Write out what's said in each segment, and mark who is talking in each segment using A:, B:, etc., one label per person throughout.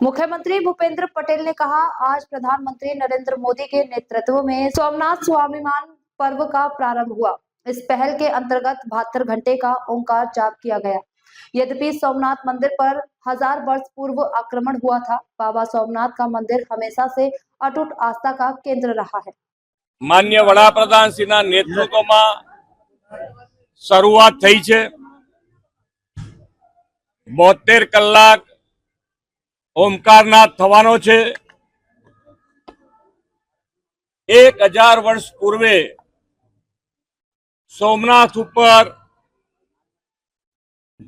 A: मुख्यमंत्री भूपेंद्र पटेल ने कहा, आज प्रधानमंत्री नरेंद्र मोदी के नेतृत्व में सोमनाथ स्वाभिमान पर्व का प्रारंभ हुआ। इस पहल के अंतर्गत 72 घंटे का ओंकार जाप किया गया। यद्यपि सोमनाथ मंदिर पर 1000 वर्ष पूर्व आक्रमण हुआ था, बाबा सोमनाथ का मंदिर हमेशा से अटूट आस्था का केंद्र रहा है।
B: माननीय वडाप्रधान श्रीना नेतृत्वમાં શરૂઆત થઈ છે। 72 કલાક ઓમકારનાથ થવાનો છે। 1000 વર્ષ પૂર્વે સોમનાથ ઉપર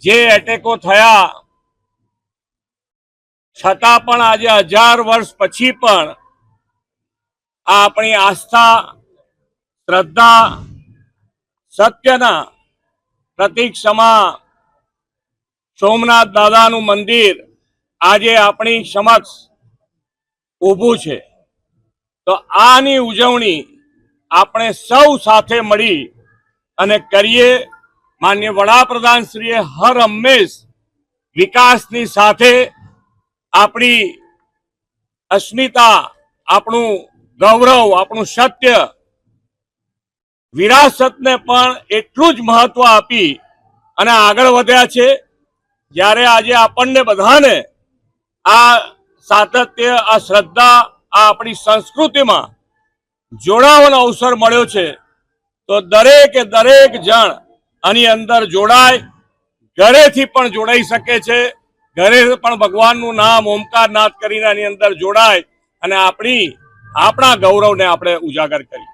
B: જે એટેકો થયા છતાં પણ આજે 1000 વર્ષ પછી પણ આપણી આસ્થા, શ્રદ્ધા, સત્યના પ્રતીક સમા સોમનાથ દાદાનું મંદિર આજે આપણી સમક્ષ ઊભું છે। તો આની ઉજવણી આપણે સૌ સાથે મળી અને કરીએ। માનનીય વડાપ્રધાન શ્રીએ હર હંમેશ વિકાસની સાથે આપણી અસ્મિતા, આપણું ગૌરવ, આપણું સત્ય, વિરાસતને પણ એટલું જ મહત્વ આપી અને આગળ વધ્યા છે। જ્યારે આજે આપણને બધાને આ સાતત્ય, આ શ્રદ્ધા, આ આપણી સંસ્કૃતિમાં જોડાવાનો અવસર મળ્યો છે, તો દરેકે દરેક જણ આની અંદર જોડાય, ઘરેથી પણ જોડાઈ શકે છે। ઘરે પણ ભગવાનનું નામ ઓમકારનાથ કરીને આની અંદર જોડાય અને આપણા ગૌરવને આપણે ઉજાગર કરીએ।